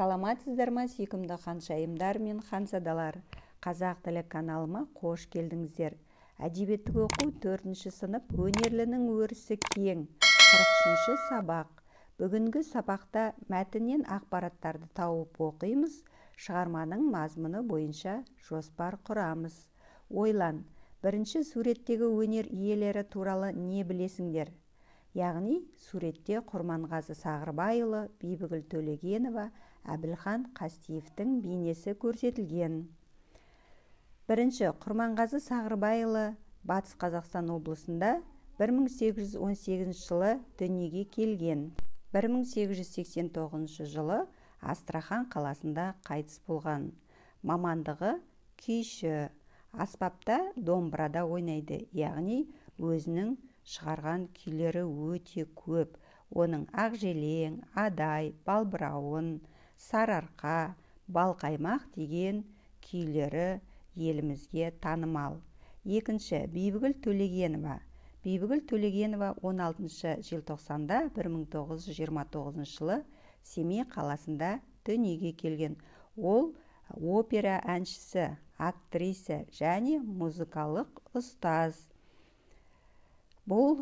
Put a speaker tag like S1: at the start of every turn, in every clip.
S1: Саламатсыздар ма, сүйкімді ханшайымдар мен ханзадалар? Қазақ тілі каналыма қош келдіңіздер. Әдебиеттік оқу 4-ші сынып өнерлінің өрісі кең 43-ші сабақ. Бүгінгі сабақта мәтіннен ақпараттарды тауып оқимыз, шығарманың мазмұны бойынша жоспар құрамыз. Ойлан, бірінші суреттегі өнер иелері туралы не білесіңдер? Яғни суретте Құрманғазы Сағырбайұлы, Бибігүл Төлегенова, Әбілхан Қастеевтің бейнесі көрсетілген. Бірінші, Құрманғазы Сағырбайұлы Батыс Қазақстан облысында 1818 жылы дүниеге келген. 1889 жылы Астрахан қаласында қайтыс болған. Мамандығы күйші, аспапта домбырада ойнайды, яғни өзінің шығарған күйлері өте көп. Оның Ақжелең, Адай, Балбырауын, Сарыарқа, Балқаймақ деген күйлері елімізге танымал. Екінші, Бибігүл Төлегенова. Бибігүл Төлегенова 16 желтоқсанда 1929 жылы Семей қаласында дүниеге келген. Ол опера әншісі, актриса және музыкалық ұстаз. Бұл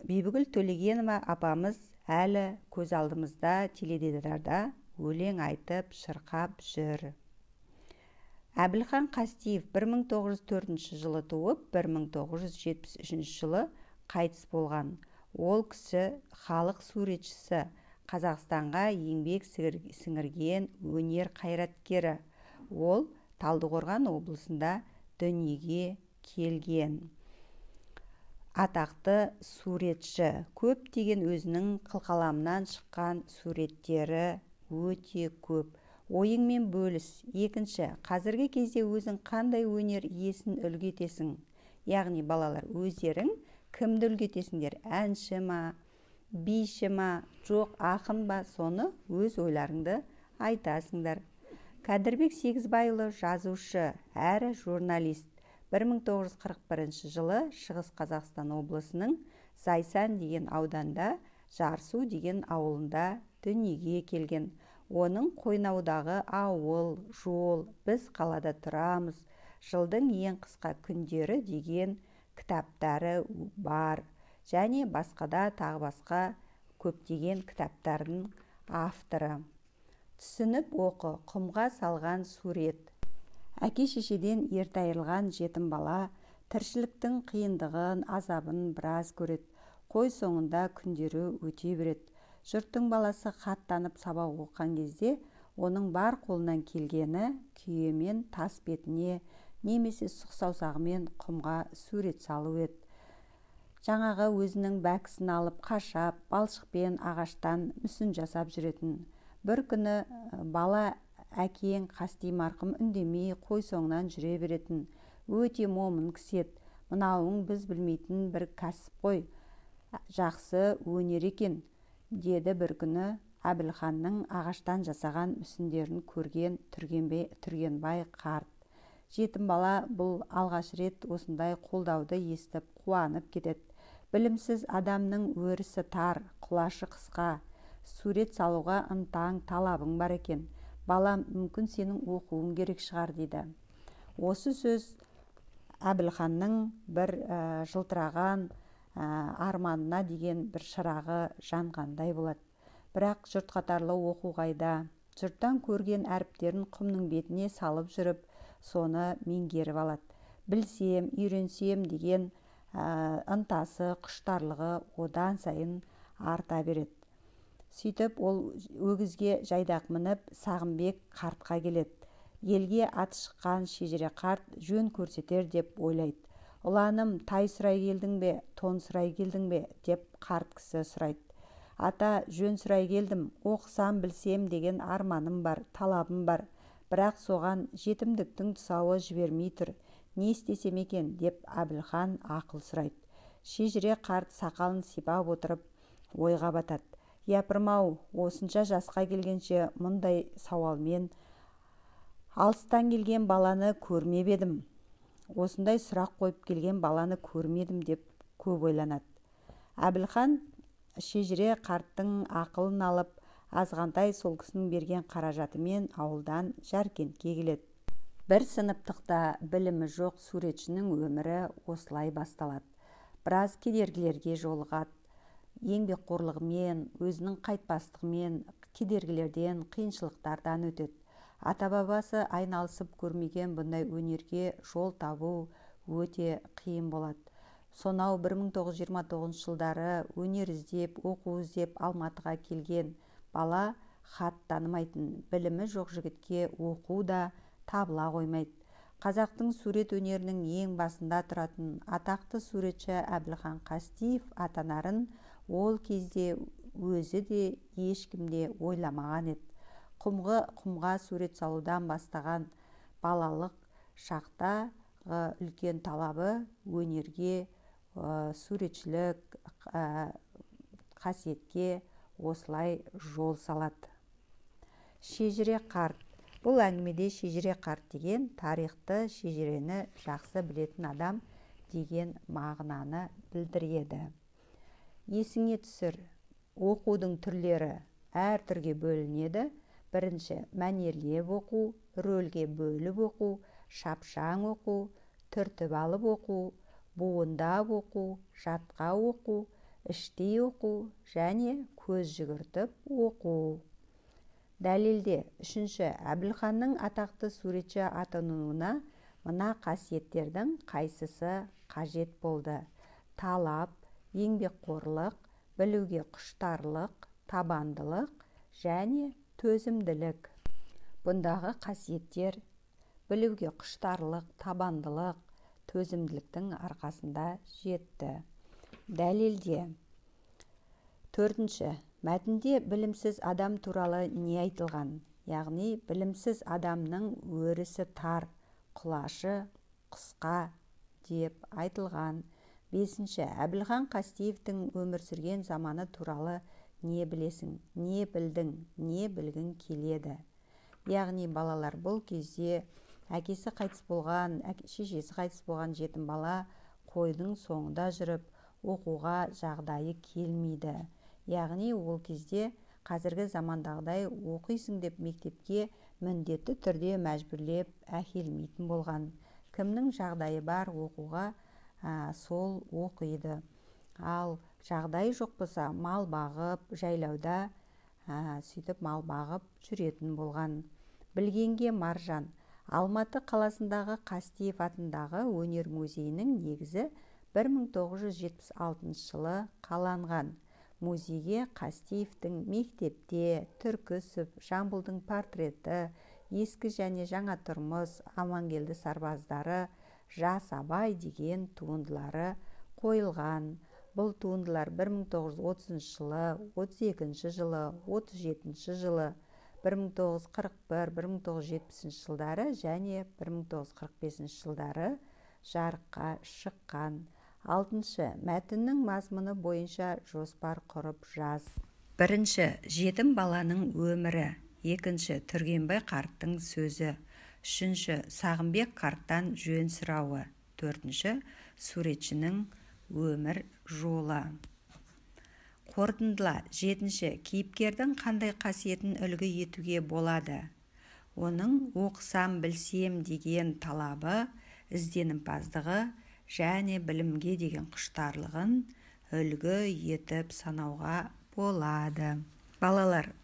S1: Бибігүл Төлегенова апамыз әлі көз алдымызда теледидарда өлең айтып, шырқап жүр. Әбілхан Қастеев 1904 жылы туып, 1973 жылы қайтыс болған. Ол кісі халық суретшісі, Қазақстанға еңбек сіңірген өнер қайраткері. Ол Талдықорған облысында дүниеге келген. Атақты суретші, көптеген өзінің қылқаламнан шыққан суреттері өте көп. Ойыңмен бөліс. Екінші, қазіргі кезде өзің қандай өнер иесін үлгі етесің? Яғни балалар, өздерің кімді үлгі етесіңдер? Әнші ма, биші ма, жоқ ақын ба? Соны өз ойларыңды айтасыңдар. Кәдірбек Сегізбайұлы жазушы әрі журналист. 1941 жылы Шығыс Қазақстан облысының Зайсан деген ауданда Жарсу деген ауылында дүниеге келген. Оның Қойнаудағы ауыл, жол, біз қалада тұрамыз, жылдың ең қысқа күндері деген кітаптары бар. Және басқада тағы басқа көптеген кітаптардың авторы. Түсініп оқы, құмға салған сурет. Әке-шешеден ерте айырылған жетім бала тіршіліктің қиындығын, азабын біраз көреді. Қой соңында күндері өте береді. Жұрттың баласы хат танып сабақ оқыған кезде оның бар қолынан келгені күйемен тас бетіне немесе сұқ саусағымен құмға сурет салу еді. Жаңағы өзінің бәкісін алып қашап, балшықпен ағаштан мүсін жасап жүретін. Бір күні бала әкең Қасти марқұм үндемей қой соңынан жүре беретін. Өте момын кісі еді. Мынауың біз білмейтін бір кәсіп қой, жақсы өнер екен, деді бір күні Әбілханның ағаштан жасаған мүсіндерін көрген Түргенбай қарт. Жетім бала бұл алғаш рет осындай қолдауды естіп қуанып кетеді. Білімсіз адамның өрісі тар, құлашы қысқа. Сурет салуға ынтаң, талабың бар екен. Балам, мүмкін сенің оқуың керек шығар, дейді. Осы сөз Әбілханның бір жылтыраған арманына деген бір шырағы жанғандай болады. Бірақ жұрт қатарлы оқу қайда? Жұрттан көрген әріптерін құмның бетіне салып жүріп, соны меңгеріп алады. Білсем, үйренсем деген ынтасы, құштарлығы одан сайын арта береді. Сөйтіп ол өгізге жайдақ мініп Сағымбек қартқа келеді. Елге аты шыққан шежіре қарт жөн көрсетер деп ойлайды. Ұланым, тай сұрай келдің бе, тон сұрай келдің бе, деп қарт кісі сұрайды. Ата, жөн сұрай келдім, оқысам білсем деген арманым бар, талабым бар. Бірақ соған жетімдіктің тұсауы жібермей тұр. Не істесем екен, деп Әбілхан ақыл сұрайды. Шежіре қарт сақалын сипап отырып ойға батады. Япырмау, осынша жасқа келгенше мұндай сауалмен алыстан келген баланы көрмеп едім. Осындай сұрақ қойып келген баланы көрмедім деп көп ойланады. Әбілхан шежіре қарттың ақылын алып азғантай сол кісінің берген қаражатымен ауылдан Жаркентке келеді. Бір сыныптықта білімі жоқ суретшінің өмірі осылай басталады. Біраз кедергілерге жолығады. Еңбекқорлығымен, өзінің қайтпастығымен, кедергілерден, қиыншылықтардан өтеді. Ата-бабасы айналысып көрмеген бұндай өнерге жол табу өте қиын болады. Сонау 1929 жылдары өнер іздеп, оқу іздеп Алматыға келген бала хат танымайтын, білімі жоқ жігітке оқу да табыла қоймайды. Қазақтың сурет өнерінің ең басында тұратын атақты суретші Әбілхан Қастеев атанарын ол кезде өзі де ешкімде ойламаған еді. Құмға сурет салудан бастаған балалық шақта үлкен талабы өнерге, суретшілік қасиетке осылай жол салады. Шежіре қарт. Бұл әңгімеде шежіре қарт деген тарихты, шежірені жақсы білетін адам деген мағынаны білдіреді. Есіңе түсір, оқудың түрлері әр түрге бөлінеді. Бірінші, мәнерлеп оқу, рөлге бөліп оқу, шапшаң оқу, түртіп алып оқу, буындап оқу, жатқа оқу, іштей оқу және көз жүгіртіп оқу. Дәлелде, үшінші, Әбілханның атақты суретші атануына мына қасиеттердің қайсысы қажет болды? Талап, еңбекқорлық, білуге құштарлық, табандылық және төзімділік. Бұндағы қасиеттер білуге құштарлық, табандылық, төзімділіктің арқасында жетті. Дәлелде. Төртінші, мәтінде білімсіз адам туралы не айтылған? Яғни, білімсіз адамның өрісі тар, құлашы қысқа деп айтылған. Бесінші, Әбілхан Қастеевтің өмір сүрген заманы туралы не білесің, не білдің, не білгің келеді? Яғни, балалар бұл кезде әкесі қайтыс болған, шешесі қайтыс болған жетім бала қойдың соңында жүріп, оқуға жағдайы келмейді. Яғни, ол кезде қазіргі замандағыдай оқисың деп мектепке міндетті түрде мәжбүрлеп әкелмейтін болған. Кімнің жағдайы бар оқуға, сол оқиды. Ал жағдай жоқ болса, мал бағып, жайлауда сөйтіп мал бағып жүретін болған. Білгенге маржан. Алматы қаласындағы Қастеев атындағы өнер музейінің негізі 1976 жылы қаланған. Музейге Қастеевтің мектепте, Түркісов, Жамбылдың портреті, ескі және жаңа тұрмыс, Амангелді сарбаздары, Жас Абай деген туындылары қойылған. Бұл туындылар 1930 жылы, 32 жылы, 37 жылы, 1941-1970 жылдары және 1945 жылдары жарыққа шыққан. Алтыншы, мәтіннің мазмұны бойынша жоспар құрып жаз. Бірінші, жетім баланың өмірі. Екінші, Түргенбай қарттың сөзі. Үшінші, Сағымбек қарттан жөн сұрауы. Төртінші, суретшінің өмір жолы. Қорытындыла. Жетінші, кейіпкердің қандай қасиетін үлгі етуге болады? Оның оқысам, білсем деген талабы, ізденімпаздығы және білімге деген құштарлығын үлгі етіп санауға болады. Балалар,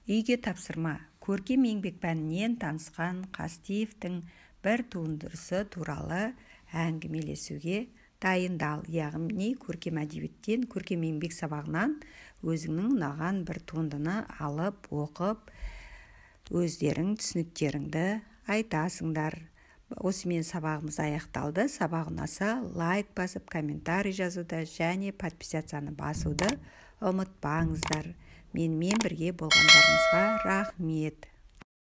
S1: үйге тапсырма. Көркем еңбек пәнінен танысқан Қастеевтің бір туындысы туралы әңгімелесуге дайындал. Яғни көркем әдебиеттен, көркем еңбек сабағынан өзіңнің ұнаған бір туындыны алып, оқып, өздерің түсініктеріңді айтасыңдар. Осымен сабағымыз аяқталды. Сабақ ұнаса лайк басып, комментарий жазуды және подписацияны басуды ұмытпаңыздар. Менімен бірге болғандарыңызға рахмет.